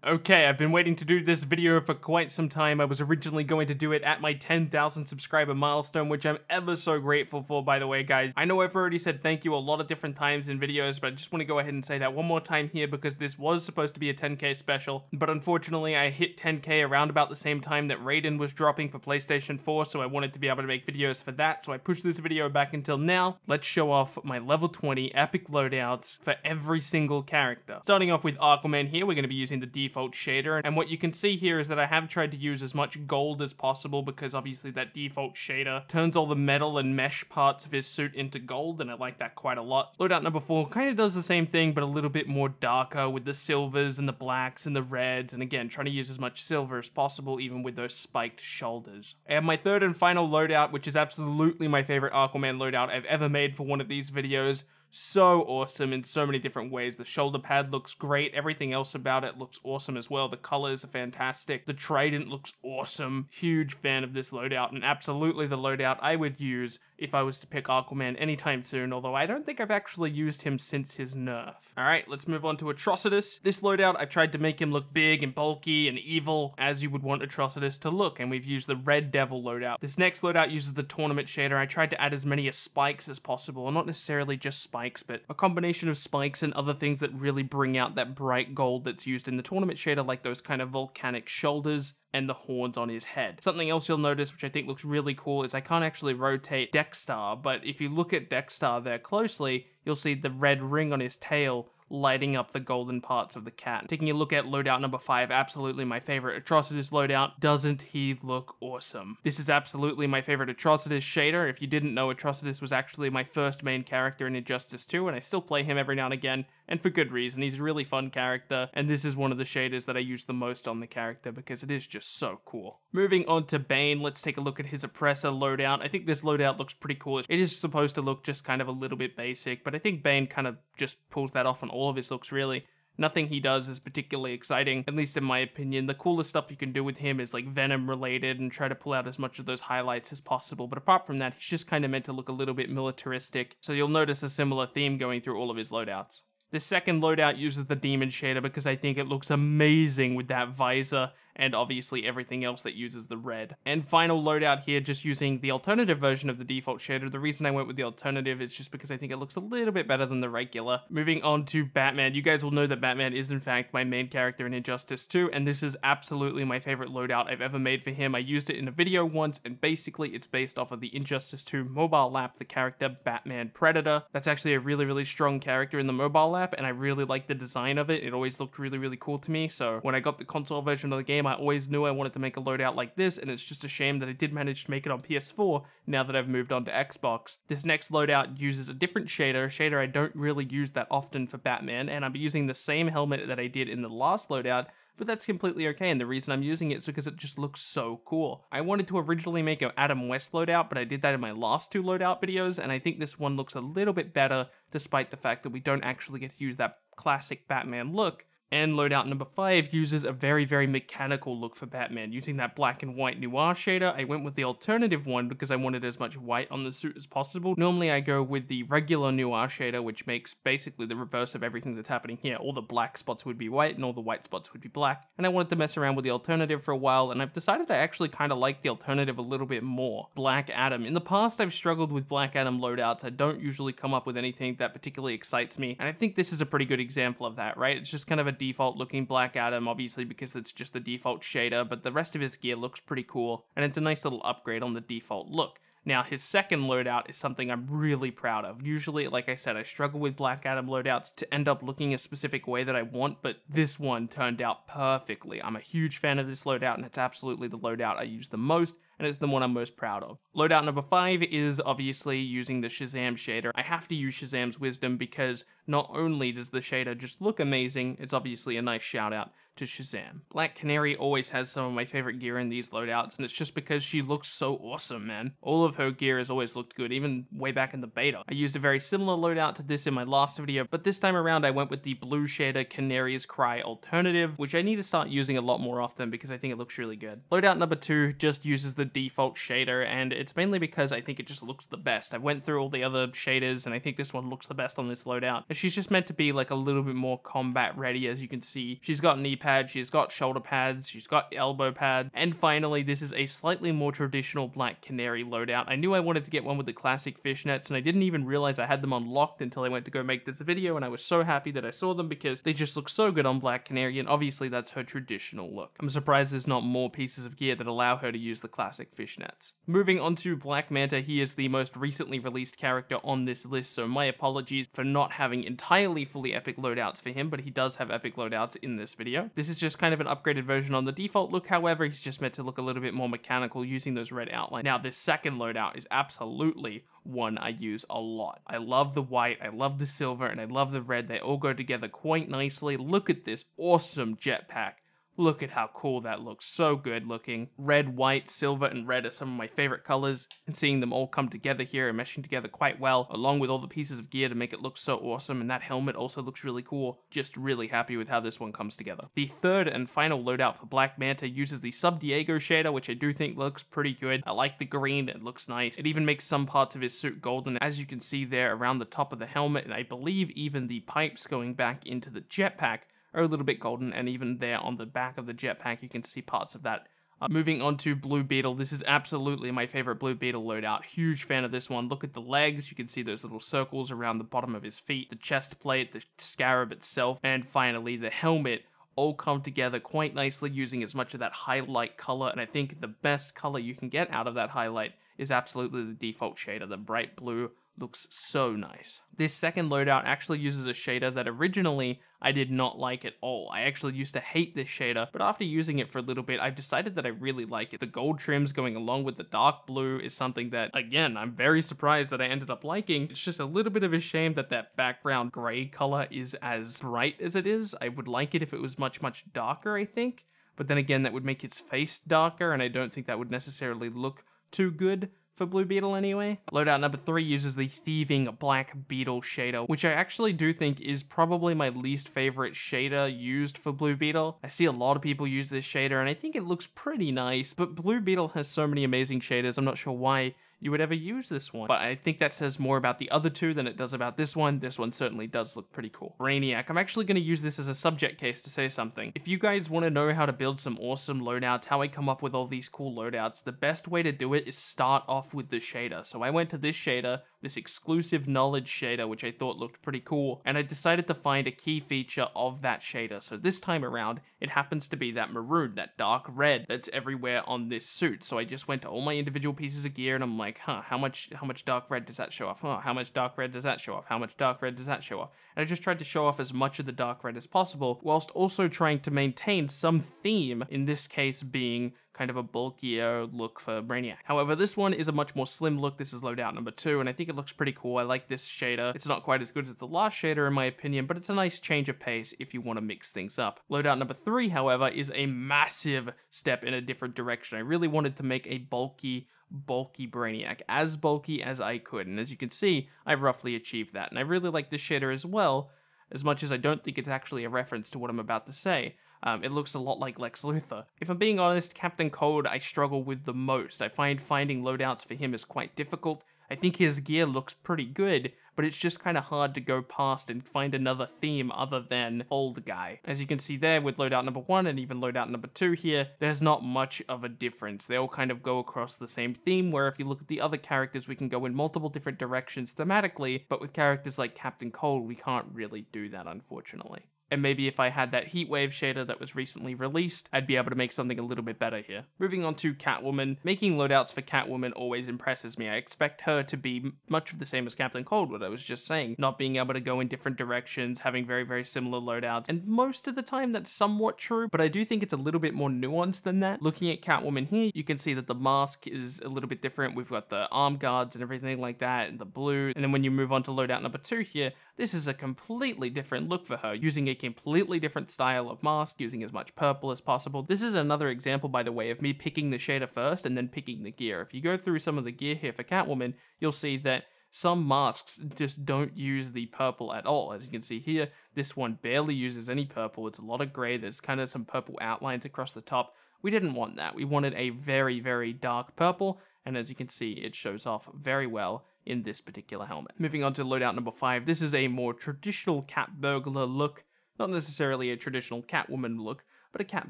Okay, I've been waiting to do this video for quite some time. I was originally going to do it at my 10,000 subscriber milestone, which I'm ever so grateful for, by the way, guys. I know I've already said thank you a lot of different times in videos, but I just want to go ahead and say that one more time here because this was supposed to be a 10k special, but unfortunately I hit 10k around about the same time that Raiden was dropping for PlayStation 4, so I wanted to be able to make videos for that, so I pushed this video back until now. Let's show off my level 20 epic loadouts for every single character. Starting off with Aquaman here, we're going to be using the default shader, and what you can see here is that I have tried to use as much gold as possible because obviously that default shader turns all the metal and mesh parts of his suit into gold, and I like that quite a lot. Loadout number 4 kind of does the same thing but a little bit more darker with the silvers and the blacks and the reds, and again trying to use as much silver as possible even with those spiked shoulders. I have my third and final loadout, which is absolutely my favorite Aquaman loadout I've ever made for one of these videos. So awesome in so many different ways. The shoulder pad looks great. Everything else about it looks awesome as well. The colors are fantastic. The trident looks awesome. Huge fan of this loadout, and absolutely the loadout I would use if I was to pick Aquaman anytime soon, although I don't think I've actually used him since his nerf. Alright, let's move on to Atrocitus. This loadout, I tried to make him look big and bulky and evil as you would want Atrocitus to look, and we've used the Red Devil loadout. This next loadout uses the tournament shader. I tried to add as many spikes as possible, and not necessarily just spikes, but a combination of spikes and other things that really bring out that bright gold that's used in the tournament shader, like those kind of volcanic shoulders and the horns on his head. Something else you'll notice, which I think looks really cool, is I can't actually rotate Dexter, but if you look at Dexter there closely, you'll see the red ring on his tail lighting up the golden parts of the cat. Taking a look at loadout number 5, absolutely my favorite Atrocitus loadout. Doesn't he look awesome? This is absolutely my favorite Atrocitus shader. If you didn't know, Atrocitus was actually my first main character in Injustice 2, and I still play him every now and again, and for good reason. He's a really fun character, and this is one of the shaders that I use the most on the character because it is just so cool. Moving on to Bane, let's take a look at his Oppressor loadout. I think this loadout looks pretty cool. It is supposed to look just kind of a little bit basic, but I think Bane kind of just pulls that off on all of his looks, really. Nothing he does is particularly exciting, at least in my opinion. The coolest stuff you can do with him is like Venom related and try to pull out as much of those highlights as possible, but apart from that, he's just kind of meant to look a little bit militaristic, so you'll notice a similar theme going through all of his loadouts. This second loadout uses the Demon shader because I think it looks amazing with that visor and obviously everything else that uses the red. And final loadout here, just using the alternative version of the default shader. The reason I went with the alternative is just because I think it looks a little bit better than the regular. Moving on to Batman, you guys will know that Batman is in fact my main character in Injustice 2, and this is absolutely my favorite loadout I've ever made for him. I used it in a video once, and basically it's based off of the Injustice 2 mobile app, the character Batman Predator. That's actually a really strong character in the mobile app, and I really like the design of it. It always looked really cool to me, so when I got the console version of the game, I always knew I wanted to make a loadout like this, and it's just a shame that I did manage to make it on PS4 now that I've moved on to Xbox. This next loadout uses a different shader, a shader I don't really use that often for Batman, and I'm using the same helmet that I did in the last loadout, but that's completely okay, and the reason I'm using it is because it just looks so cool. I wanted to originally make an Adam West loadout, but I did that in my last 2 loadout videos, and I think this one looks a little bit better, despite the fact that we don't actually get to use that classic Batman look. And loadout number 5 uses a very mechanical look for Batman. Using that black and white noir shader, I went with the alternative one because I wanted as much white on the suit as possible. Normally I go with the regular noir shader, which makes basically the reverse of everything that's happening here. All the black spots would be white and all the white spots would be black. And I wanted to mess around with the alternative for a while, and I've decided I actually kind of like the alternative a little bit more. Black Adam. In the past I've struggled with Black Adam loadouts. I don't usually come up with anything that particularly excites me, and I think this is a pretty good example of that, right? It's just kind of a default looking Black Adam, obviously because it's just the default shader, but the rest of his gear looks pretty cool, and it's a nice little upgrade on the default look. Now, his second loadout is something I'm really proud of. Usually, like I said, I struggle with Black Adam loadouts to end up looking a specific way that I want, but this one turned out perfectly. I'm a huge fan of this loadout, and it's absolutely the loadout I use the most, and it's the one I'm most proud of. Loadout number 5 is obviously using the Shazam shader. I have to use Shazam's wisdom because not only does the shader just look amazing, it's obviously a nice shout out to Shazam. Black Canary always has some of my favorite gear in these loadouts, and it's just because she looks so awesome, man. All of her gear has always looked good, even way back in the beta. I used a very similar loadout to this in my last video, but this time around I went with the blue shader Canary's Cry alternative, which I need to start using a lot more often because I think it looks really good. Loadout number 2 just uses the default shader, and it's mainly because I think it just looks the best. I went through all the other shaders, and I think this one looks the best on this loadout. And she's just meant to be like a little bit more combat ready, as you can see. She's got knee pad, she's got shoulder pads, she's got elbow pads, and finally this is a slightly more traditional Black Canary loadout. I knew I wanted to get one with the classic fishnets, and I didn't even realize I had them unlocked until I went to go make this video, and I was so happy that I saw them because they just look so good on Black Canary, and obviously that's her traditional look. I'm surprised there's not more pieces of gear that allow her to use the classic fishnets. Moving on to Black Manta, he is the most recently released character on this list, so my apologies for not having entirely fully epic loadouts for him, but he does have epic loadouts in this video. This is just kind of an upgraded version on the default look, however, he's just meant to look a little bit more mechanical using those red outlines. Now, this second loadout is absolutely one I use a lot. I love the white, I love the silver, and I love the red. They all go together quite nicely. Look at this awesome jetpack. Look at how cool that looks, so good looking. Red, white, silver, and red are some of my favorite colors, and seeing them all come together here and meshing together quite well, along with all the pieces of gear to make it look so awesome, and that helmet also looks really cool. Just really happy with how this one comes together. The third and final loadout for Black Manta uses the Sub Diego shader, which I do think looks pretty good. I like the green, it looks nice. It even makes some parts of his suit golden, as you can see there around the top of the helmet, and I believe even the pipes going back into the jetpack are a little bit golden, and even there on the back of the jetpack you can see parts of that. Moving on to Blue Beetle, this is absolutely my favorite Blue Beetle loadout. Huge fan of this one. Look at the legs, you can see those little circles around the bottom of his feet, the chest plate, the scarab itself, and finally the helmet all come together quite nicely using as much of that highlight color, and I think the best color you can get out of that highlight is absolutely the default shader. The bright blue looks so nice. This second loadout actually uses a shader that originally I did not like at all. I actually used to hate this shader, but after using it for a little bit, I've decided that I really like it. The gold trims going along with the dark blue is something that, again, I'm very surprised that I ended up liking. It's just a little bit of a shame that that background gray color is as bright as it is. I would like it if it was much, much darker, I think. But then again, that would make its face darker, and I don't think that would necessarily look too good for Blue Beetle anyway. Loadout number 3 uses the Thieving Black Beetle shader, which I actually do think is probably my least favorite shader used for Blue Beetle. I see a lot of people use this shader, and I think it looks pretty nice, but Blue Beetle has so many amazing shaders, I'm not sure why you would ever use this one. But I think that says more about the other two than it does about this one. This one certainly does look pretty cool. Brainiac, I'm actually going to use this as a subject case to say something. If you guys want to know how to build some awesome loadouts, how I come up with all these cool loadouts, the best way to do it is start off with the shader. So I went to this shader, this exclusive knowledge shader, which I thought looked pretty cool, and I decided to find a key feature of that shader. So this time around, it happens to be that maroon, that dark red that's everywhere on this suit. So I just went to all my individual pieces of gear and I'm like, how much dark red does that show off? How much dark red does that show off? How much dark red does that show off? And I just tried to show off as much of the dark red as possible, whilst also trying to maintain some theme, in this case being kind of a bulkier look for Brainiac. However, this one is a much more slim look. This is loadout number 2, and I think it looks pretty cool. I like this shader. It's not quite as good as the last shader in my opinion, but it's a nice change of pace if you want to mix things up. Loadout number 3, however, is a massive step in a different direction. I really wanted to make a bulky Brainiac, as bulky as I could, and as you can see, I've roughly achieved that, and I really like this shader as well, as much as I don't think it's actually a reference to what I'm about to say. It looks a lot like Lex Luthor. If I'm being honest, Captain Cold I struggle with the most. I find finding loadouts for him is quite difficult. I think his gear looks pretty good, but it's just kind of hard to go past and find another theme other than old guy. As you can see there with loadout number 1 and even loadout number 2 here, there's not much of a difference. They all kind of go across the same theme, where if you look at the other characters, we can go in multiple different directions thematically, but with characters like Captain Cold, we can't really do that, unfortunately. And maybe if I had that Heatwave shader that was recently released, I'd be able to make something a little bit better here. Moving on to Catwoman. Making loadouts for Catwoman always impresses me. I expect her to be much of the same as Captain Cold, what I was just saying. Not being able to go in different directions, having very, very similar loadouts. And most of the time that's somewhat true, but I do think it's a little bit more nuanced than that. Looking at Catwoman here, you can see that the mask is a little bit different. We've got the arm guards and everything like that, and the blue. And then when you move on to loadout number 2 here, this is a completely different look for her, using a completely different style of mask, using as much purple as possible. This is another example, by the way, of me picking the shader first and then picking the gear. If you go through some of the gear here for Catwoman, you'll see that some masks just don't use the purple at all. As you can see here, this one barely uses any purple. It's a lot of gray. There's kind of some purple outlines across the top. We didn't want that. We wanted a very, very dark purple, and as you can see, it shows off very well in this particular helmet. Moving on to loadout number 5, this is a more traditional cat burglar look. Not necessarily a traditional Catwoman look, but a cat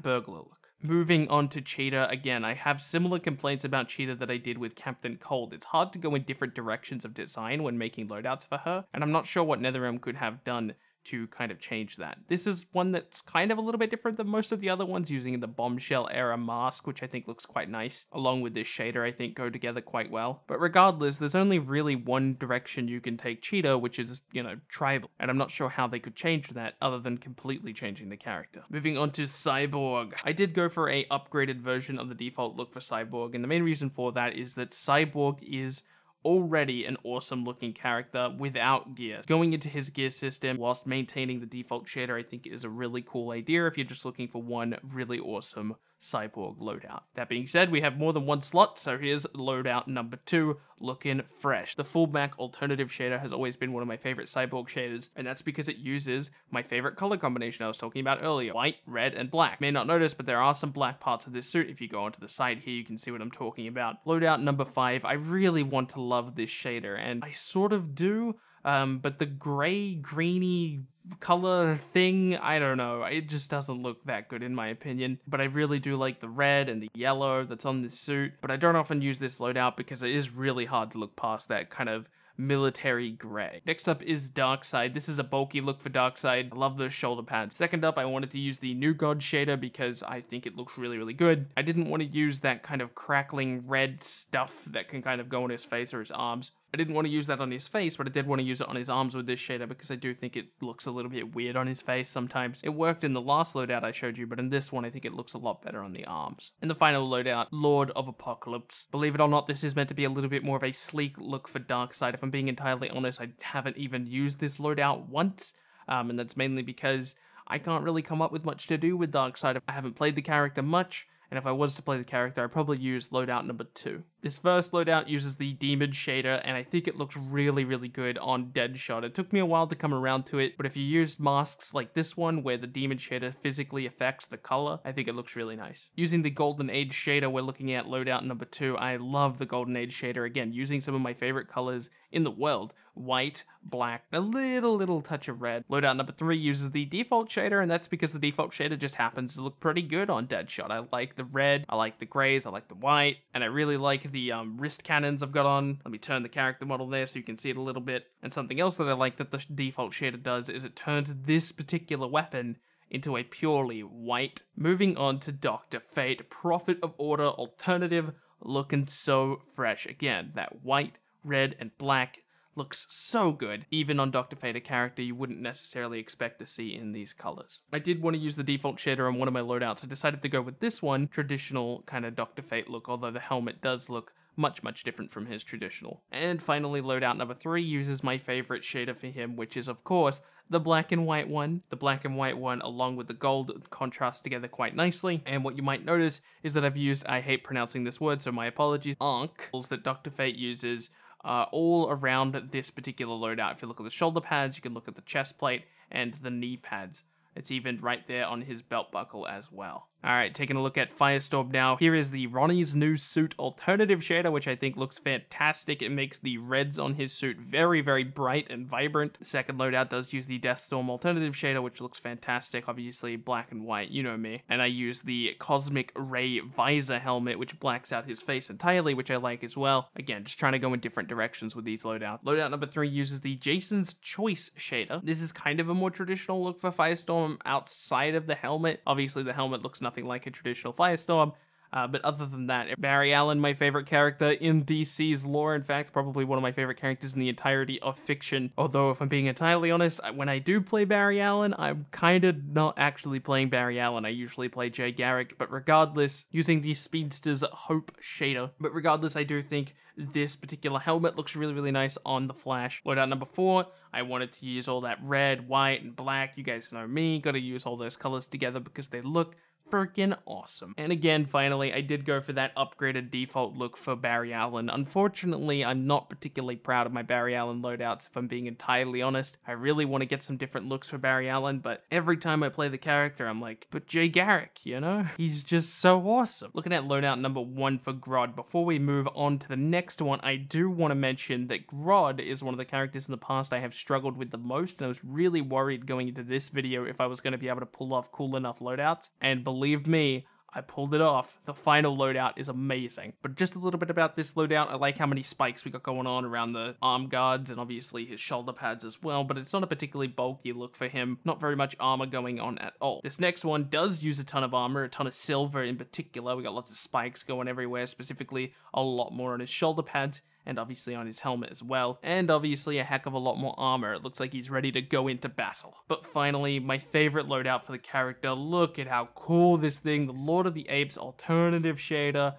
burglar look. Moving on to Cheetah, again, I have similar complaints about Cheetah that I did with Captain Cold. It's hard to go in different directions of design when making loadouts for her, and I'm not sure what NetherRealm could have done to kind of change that. This is one that's kind of a little bit different than most of the other ones, using the Bombshell era mask, which I think looks quite nice, along with this shader I think go together quite well. But regardless, there's only really one direction you can take Cheetah, which is, tribal, and I'm not sure how they could change that other than completely changing the character. Moving on to Cyborg. I did go for a upgraded version of the default look for Cyborg, and the main reason for that is that Cyborg is already an awesome looking character without gear. Going into his gear system whilst maintaining the default shader I think is a really cool idea if you're just looking for one really awesome Cyborg loadout. That being said, we have more than one slot, so here's loadout number 2, looking fresh. The fullback alternative shader has always been one of my favorite Cyborg shaders, and that's because it uses my favorite color combination I was talking about earlier, white, red, and black. You may not notice, but there are some black parts of this suit. If you go onto the side here, you can see what I'm talking about. Loadout number 5, I really want to love this shader, and I sort of do, but the gray, greeny color thing, I don't know, it just doesn't look that good in my opinion. But I really do like the red and the yellow that's on this suit, but I don't often use this loadout because it is really hard to look past that kind of military gray. Next up is Darkside. This is a bulky look for Darkside. I love those shoulder pads. Second up, I wanted to use the New God shader because I think it looks really, really good. I didn't want to use that kind of crackling red stuff that can kind of go on his face or his arms. I didn't want to use that on his face, but I did want to use it on his arms with this shader because I do think it looks a little bit weird on his face sometimes. It worked in the last loadout I showed you, but in this one I think it looks a lot better on the arms. And the final loadout, Lord of Apocalypse. Believe it or not, this is meant to be a little bit more of a sleek look for Darkside. If I'm being entirely honest, I haven't even used this loadout once, and that's mainly because I can't really come up with much to do with Darkside. I haven't played the character much, and if I was to play the character, I'd probably use loadout number 2. This first loadout uses the Demon shader, and I think it looks really, really good on Deadshot. It took me a while to come around to it, but if you use masks like this one, where the Demon shader physically affects the color, I think it looks really nice. Using the Golden Age shader, we're looking at loadout number 2. I love the Golden Age shader, again, using some of my favorite colors in the world. White, black, a little touch of red. Loadout number 3 uses the default shader, and that's because the default shader just happens to look pretty good on Deadshot. I like the red, I like the grays, I like the white, and I really like the wrist cannons I've got on. Let me turn the character model there so you can see it a little bit. And something else that I like that the default shader does is it turns this particular weapon into a purely white. Moving on to Dr. Fate, Prophet of Order alternative, looking so fresh. Again, that white, red, and black looks so good, even on Dr. Fate, a character you wouldn't necessarily expect to see in these colors. I did want to use the default shader on one of my loadouts. I decided to go with this one, traditional kind of Dr. Fate look, although the helmet does look much different from his traditional. And finally, loadout number 3 uses my favorite shader for him, which is, of course, the black and white one. The black and white one, along with the gold, contrast together quite nicely. And what you might notice is that I've used, I hate pronouncing this word, so my apologies, ankles that Dr. Fate uses all around this particular loadout. If you look at the shoulder pads, you can look at the chest plate and the knee pads. It's even right there on his belt buckle as well. Alright, taking a look at Firestorm now. Here is the Ronnie's new suit alternative shader, which I think looks fantastic. It makes the reds on his suit very, very bright and vibrant. The second loadout does use the Deathstorm alternative shader, which looks fantastic. Obviously, black and white, you know me. And I use the Cosmic Ray visor helmet, which blacks out his face entirely, which I like as well. Again, just trying to go in different directions with these loadouts. Loadout number 3 uses the Jason's Choice shader. This is kind of a more traditional look for Firestorm outside of the helmet. Obviously, the helmet looks nothing like a traditional Firestorm, but other than that, Barry Allen, my favorite character in DC's lore, in fact, probably one of my favorite characters in the entirety of fiction. Although, if I'm being entirely honest, when I do play Barry Allen, I'm kind of not actually playing Barry Allen. I usually play Jay Garrick, but regardless, using the Speedster's Hope shader. But regardless, I do think this particular helmet looks really, really nice on the Flash. Loadout number 4, I wanted to use all that red, white, and black. You guys know me, gotta use all those colors together because they look freaking awesome. And again, finally, I did go for that upgraded default look for Barry Allen. Unfortunately, I'm not particularly proud of my Barry Allen loadouts, if I'm being entirely honest. I really want to get some different looks for Barry Allen, but every time I play the character, I'm like, but Jay Garrick, you know? He's just so awesome. Looking at loadout number 1 for Grodd, before we move on to the next one, I do want to mention that Grodd is one of the characters in the past I have struggled with the most, and I was really worried going into this video if I was going to be able to pull off cool enough loadouts. And believe me, I pulled it off. The final loadout is amazing. But just a little bit about this loadout. I like how many spikes we got going on around the arm guards and obviously his shoulder pads as well, but it's not a particularly bulky look for him. Not very much armor going on at all. This next one does use a ton of armor, a ton of silver in particular. We got lots of spikes going everywhere, specifically a lot more on his shoulder pads, and obviously on his helmet as well, and obviously a heck of a lot more armor. It looks like he's ready to go into battle. But finally, my favorite loadout for the character. Look at how cool this thing, the Lord of the Apes alternative shader.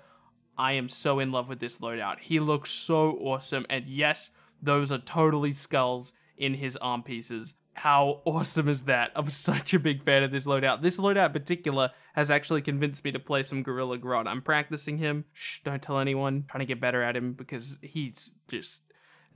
I am so in love with this loadout. He looks so awesome, and yes, those are totally skulls in his arm pieces. How awesome is that? I'm such a big fan of this loadout. This loadout in particular has actually convinced me to play some Gorilla Grodd. I'm practicing him. Shh, don't tell anyone. Trying to get better at him because he's just...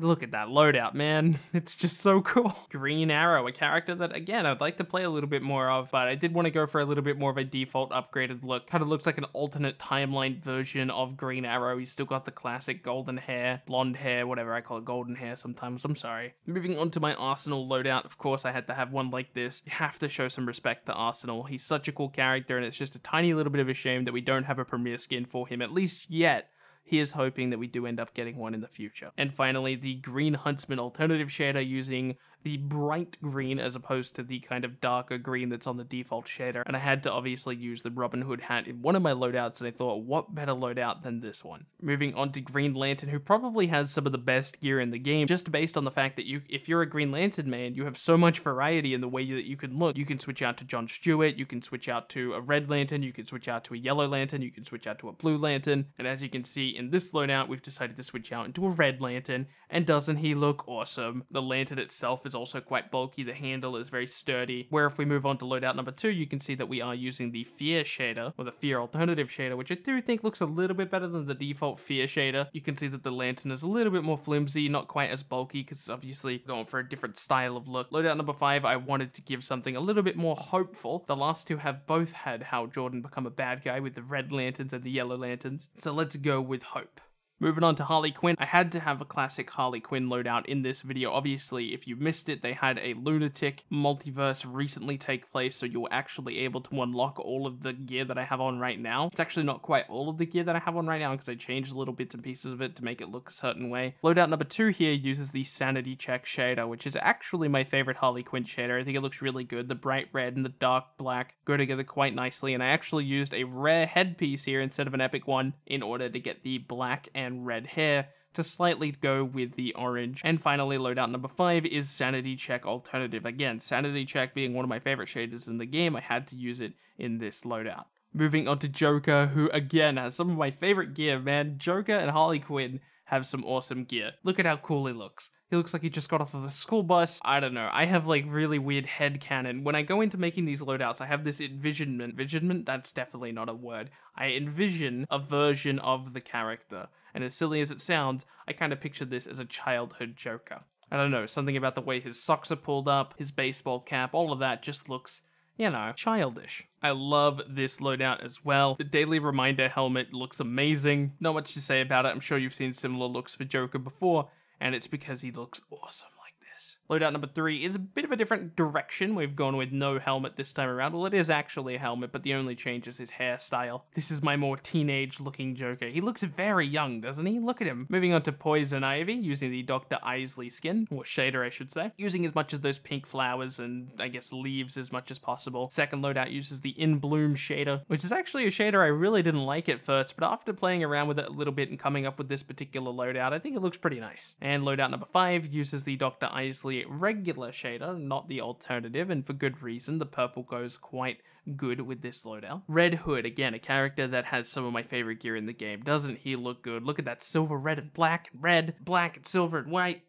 Look at that loadout, man. It's just so cool. Green Arrow, a character that, again, I'd like to play a little bit more of, but I did want to go for a little bit more of a default upgraded look. Kind of looks like an alternate timeline version of Green Arrow. He's still got the classic golden hair, blonde hair, whatever. I call it golden hair sometimes. I'm sorry. Moving on to my Arsenal loadout, of course, I had to have one like this. You have to show some respect to Arsenal. He's such a cool character, and it's just a tiny little bit of a shame that we don't have a premiere skin for him, at least yet. He is hoping that we do end up getting one in the future. And finally, the Green Huntsman alternative shader using the bright green as opposed to the kind of darker green that's on the default shader. And I had to obviously use the Robin Hood hat in one of my loadouts, and I thought, what better loadout than this one? Moving on to Green Lantern, who probably has some of the best gear in the game, just based on the fact that if you're a Green Lantern man, you have so much variety in the way that you can look. You can switch out to John Stewart, you can switch out to a Red Lantern, you can switch out to a Yellow Lantern, you can switch out to a Blue Lantern, and as you can see in this loadout, we've decided to switch out into a Red Lantern, and doesn't he look awesome? The lantern itself is also quite bulky, the handle is very sturdy, where if we move on to loadout number 2, you can see that we are using the Fear shader, or the Fear alternative shader, which I do think looks a little bit better than the default Fear shader. You can see that the lantern is a little bit more flimsy, not quite as bulky, because obviously going for a different style of look. Loadout number 5, I wanted to give something a little bit more hopeful. The last two have both had Hal Jordan become a bad guy with the Red Lanterns and the Yellow Lanterns, so let's go with hope. Moving on to Harley Quinn, I had to have a classic Harley Quinn loadout in this video. Obviously, if you missed it, they had a lunatic multiverse recently take place, so you're actually able to unlock all of the gear that I have on right now. It's actually not quite all of the gear that I have on right now because I changed little bits and pieces of it to make it look a certain way. Loadout number 2 here uses the Sanity Check shader, which is actually my favorite Harley Quinn shader. I think it looks really good. The bright red and the dark black go together quite nicely, and I actually used a rare headpiece here instead of an epic one in order to get the black and red hair to slightly go with the orange. And finally, loadout number 5 is Sanity Check alternative. Again, Sanity Check being one of my favorite shaders in the game, I had to use it in this loadout. Moving on to Joker, who again has some of my favorite gear, man. Joker and Harley Quinn have some awesome gear. Look at how cool he looks. He looks like he just got off of a school bus. I don't know. I have like really weird headcanon. When I go into making these loadouts, I have this envisionment. Envisionment? That's definitely not a word. I envision a version of the character. And as silly as it sounds, I kind of picture this as a childhood Joker. I don't know, something about the way his socks are pulled up, his baseball cap, all of that just looks, you know, childish. I love this loadout as well. The Daily Reminder helmet looks amazing. Not much to say about it. I'm sure you've seen similar looks for Joker before, and it's because he looks awesome like this. Loadout number 3 is a bit of a different direction. We've gone with no helmet this time around. Well, it is actually a helmet, but the only change is his hairstyle. This is my more teenage-looking Joker. He looks very young, doesn't he? Look at him. Moving on to Poison Ivy, using the Dr. Isley skin, or shader, I should say. Using as much of those pink flowers and, I guess, leaves as much as possible. Second loadout uses the In Bloom shader, which is actually a shader I really didn't like at first, but after playing around with it a little bit and coming up with this particular loadout, I think it looks pretty nice. And loadout number 5 uses the Dr. Isley regular shader, not the alternative, and for good reason. The purple goes quite good with this loadout. Red Hood, again, a character that has some of my favorite gear in the game. Doesn't he look good? Look at that silver, red, and black, and red, black, and silver, and white.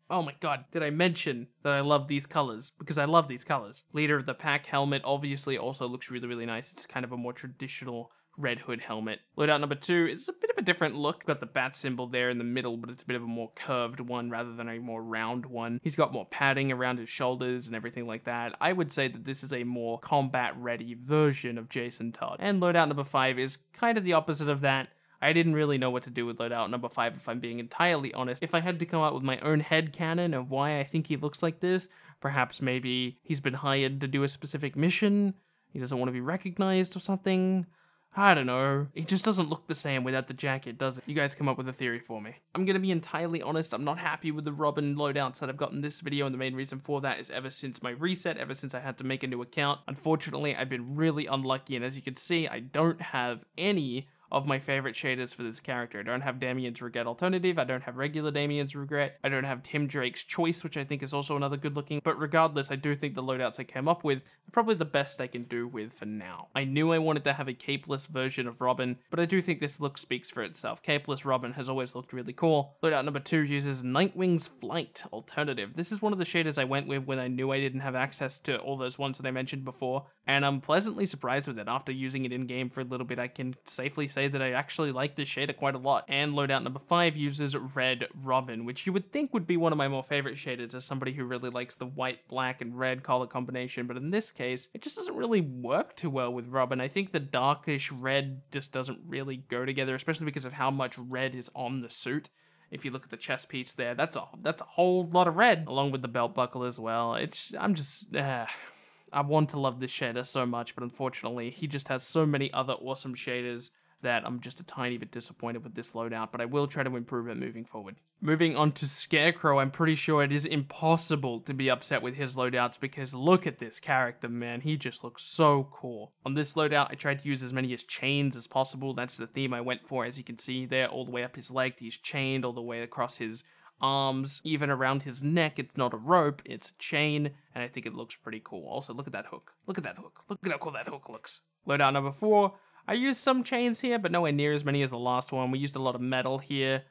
Oh my god, did I mention that I love these colors? Because I love these colors. Leader of the Pack helmet obviously also looks really, really nice. It's kind of a more traditional Red Hood helmet. Loadout number 2 is a bit of a different look. Got the bat symbol there in the middle, but it's a bit of a more curved one rather than a more round one. He's got more padding around his shoulders and everything like that. I would say that this is a more combat-ready version of Jason Todd. And loadout number 5 is kind of the opposite of that. I didn't really know what to do with loadout number 5, if I'm being entirely honest. If I had to come up with my own headcanon of why I think he looks like this, perhaps maybe he's been hired to do a specific mission. He doesn't want to be recognized or something. I don't know. He just doesn't look the same without the jacket, does it? You guys come up with a theory for me. I'm gonna be entirely honest, I'm not happy with the Robin loadouts that I've got in this video, and the main reason for that is ever since my reset, ever since I had to make a new account. Unfortunately, I've been really unlucky, and as you can see, I don't have any of my favorite shaders for this character. I don't have Damien's Regret Alternative, I don't have regular Damien's Regret, I don't have Tim Drake's Choice, which I think is also another good looking, but regardless, I do think the loadouts I came up with are probably the best I can do with for now. I knew I wanted to have a capeless version of Robin, but I do think this look speaks for itself. Capeless Robin has always looked really cool. Loadout number 2 uses Nightwing's Flight Alternative. This is one of the shaders I went with when I knew I didn't have access to all those ones that I mentioned before, and I'm pleasantly surprised with it. After using it in-game for a little bit, I can safely say that I actually like this shader quite a lot. And loadout number 5 uses Red Robin, which you would think would be one of my more favorite shaders as somebody who really likes the white, black, and red color combination, but in this case, it just doesn't really work too well with Robin. I think the darkish red just doesn't really go together, especially because of how much red is on the suit. If you look at the chest piece there, that's a whole lot of red, along with the belt buckle as well. I want to love this shader so much, but unfortunately, he just has so many other awesome shaders that I'm just a tiny bit disappointed with this loadout, but I will try to improve it moving forward. Moving on to Scarecrow, I'm pretty sure it is impossible to be upset with his loadouts because look at this character, man. He just looks so cool. On this loadout, I tried to use as many as chains as possible. That's the theme I went for. As you can see there, all the way up his leg, he's chained all the way across his arms, even around his neck. It's not a rope, it's a chain, and I think it looks pretty cool. Also, look at that hook. Look at that hook. Look at how cool that hook looks. Loadout number 4. I used some chains here, but nowhere near as many as the last one. We used a lot of metal here.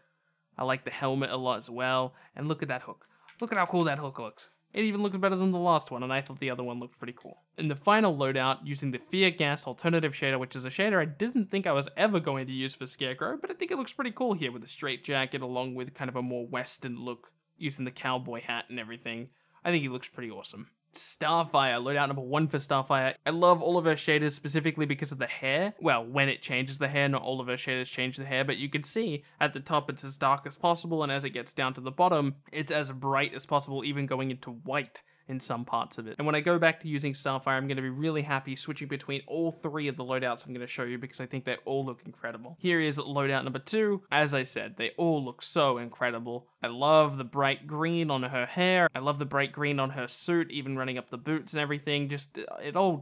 I like the helmet a lot as well. And look at that hook. Look at how cool that hook looks. It even looks better than the last one, and I thought the other one looked pretty cool. In the final loadout, using the Fear Gas Alternative shader, which is a shader I didn't think I was ever going to use for Scarecrow, but I think it looks pretty cool here with a straight jacket along with kind of a more western look, using the cowboy hat and everything. I think he looks pretty awesome. Starfire, loadout number 1 for Starfire. I love all of her shaders specifically because of the hair. Well, when it changes the hair, not all of her shaders change the hair, but you can see at the top it's as dark as possible, and as it gets down to the bottom, it's as bright as possible, even going into white in some parts of it. And when I go back to using Starfire, I'm going to be really happy switching between all 3 of the loadouts I'm going to show you because I think they all look incredible. Here is loadout number 2. As I said, they all look so incredible. I love the bright green on her hair. I love the bright green on her suit, even running up the boots and everything. Oh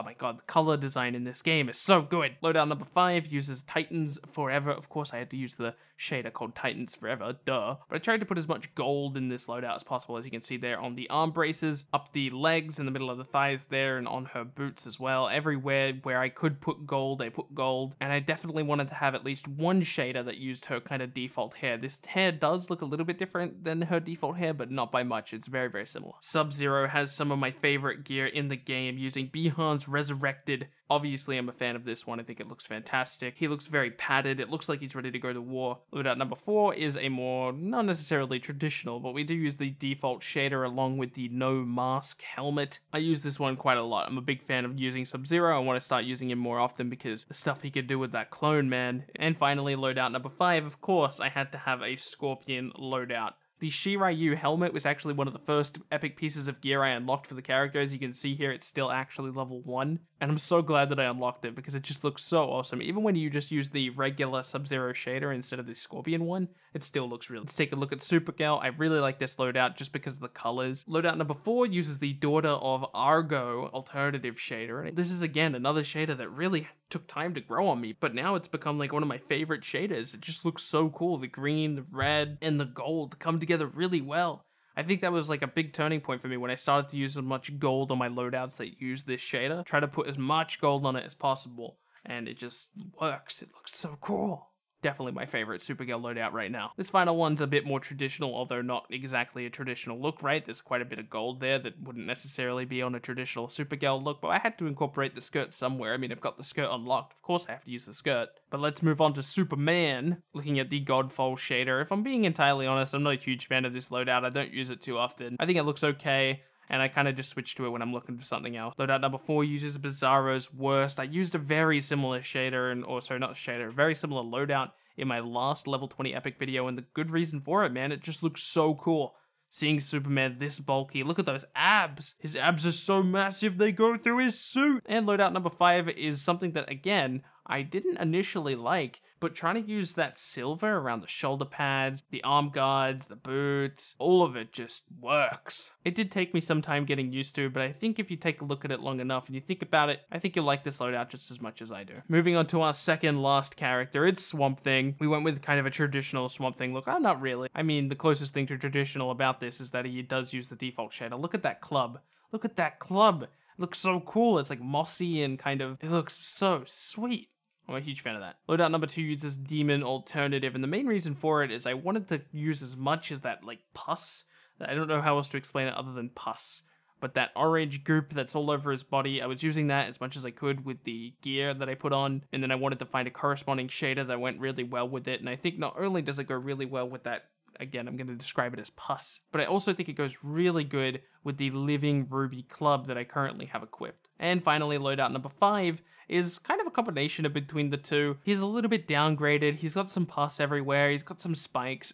my god, the color design in this game is so good. Loadout number 5 uses Titans Forever. Of course, I had to use the shader called Titans Forever, duh. But I tried to put as much gold in this loadout as possible, as you can see there on the arm braces, up the legs, in the middle of the thighs there, and on her boots as well. Everywhere where I could put gold, I put gold. And I definitely wanted to have at least one shader that used her kind of default hair. This hair does look a little bit different than her default hair, but not by much. It's very, very similar. Sub-Zero has some of my favorite gear in the game, using Bihan's Resurrected. Obviously, I'm a fan of this one. I think it looks fantastic. He looks very padded. It looks like he's ready to go to war. Loadout number 4 is a more, not necessarily traditional, but we do use the default shader along with the no mask helmet. I use this one quite a lot. I'm a big fan of using Sub-Zero. I want to start using him more often because the stuff he could do with that clone, man. And finally, loadout number 5, of course, I had to have a Scorpion loadout. The Shiryu helmet was actually one of the first epic pieces of gear I unlocked for the character. As you can see here, it's still actually level 1. And I'm so glad that I unlocked it because it just looks so awesome. Even when you just use the regular Sub-Zero shader instead of the Scorpion one, it still looks real. Let's take a look at Supergirl. I really like this loadout just because of the colors. Loadout number 4 uses the Daughter of Argo alternative shader. And this is, again, another shader that really took time to grow on me, but now it's become like one of my favorite shaders. It just looks so cool. The green, the red, and the gold come together really well. I think that was like a big turning point for me when I started to use as much gold on my loadouts that use this shader. Try to put as much gold on it as possible, and it just works. It looks so cool. Definitely my favorite Supergirl loadout right now. This final one's a bit more traditional, although not exactly a traditional look, right? There's quite a bit of gold there that wouldn't necessarily be on a traditional Supergirl look, but I had to incorporate the skirt somewhere. I mean, I've got the skirt unlocked. Of course I have to use the skirt. But let's move on to Superman, looking at the Godfall shader. If I'm being entirely honest, I'm not a huge fan of this loadout. I don't use it too often. I think it looks okay, and I kind of just switch to it when I'm looking for something else. Loadout number 4 uses Bizarro's Worst. I used a very similar shader, a very similar loadout in my last level 20 epic video, and the good reason for it, man, it just looks so cool. seeing Superman this bulky. Look at those abs. His abs are so massive they go through his suit. And loadout number 5 is something that, again, I didn't initially like, but trying to use that silver around the shoulder pads, the arm guards, the boots, all of it just works. It did take me some time getting used to, but I think if you take a look at it long enough and you think about it, I think you'll like this loadout just as much as I do. Moving on to our second last character, it's Swamp Thing. We went with kind of a traditional Swamp Thing look. Oh, not really. I mean, the closest thing to traditional about this is that he does use the default shader. Look at that club. Look at that club. It looks so cool. It's like mossy and kind of, it looks so sweet. I'm a huge fan of that. Loadout number 2 uses Demon Alternative, and the main reason for it is I wanted to use as much as that, like, pus. I don't know how else to explain it other than pus. But that orange goop that's all over his body, I was using that as much as I could with the gear that I put on, and then I wanted to find a corresponding shader that went really well with it, and I think not only does it go really well with that, again, I'm going to describe it as pus, but I also think it goes really good with the Living Ruby Club that I currently have equipped. And finally, loadout number 5 is kind of a combination of between the two. He's a little bit downgraded, he's got some pus everywhere, he's got some spikes,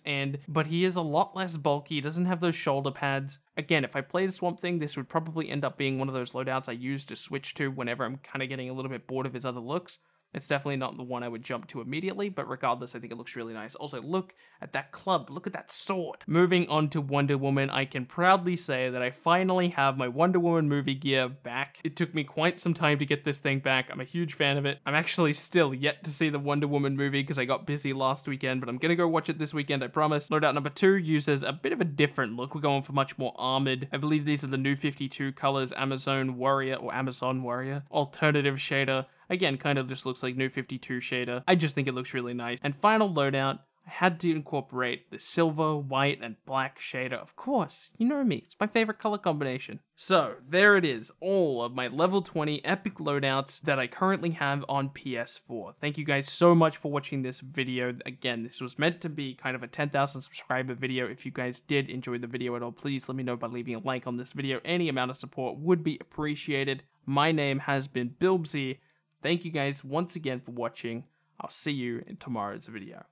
but he is a lot less bulky, he doesn't have those shoulder pads. Again, if I play the Swamp Thing, this would probably end up being one of those loadouts I use to switch to whenever I'm kind of getting a little bit bored of his other looks. It's definitely not the one I would jump to immediately, but regardless, I think it looks really nice. Also, look at that club. Look at that sword. Moving on to Wonder Woman, I can proudly say that I finally have my Wonder Woman movie gear back. It took me quite some time to get this thing back. I'm a huge fan of it. I'm actually still yet to see the Wonder Woman movie because I got busy last weekend, but I'm gonna go watch it this weekend, I promise. Loadout number 2 uses a bit of a different look. We're going for much more armored. I believe these are the new 52 colors, Amazon Warrior, alternative shader. Again, kind of just looks like new 52 shader. I just think it looks really nice. And final loadout, I had to incorporate the silver, white, and black shader. Of course, you know me, it's my favorite color combination. So, there it is, all of my level 20 epic loadouts that I currently have on PS4. Thank you guys so much for watching this video. Again, this was meant to be kind of a 10,000 subscriber video. If you guys did enjoy the video at all, please let me know by leaving a like on this video. Any amount of support would be appreciated. My name has been Bilbzy. Thank you guys once again for watching. I'll see you in tomorrow's video.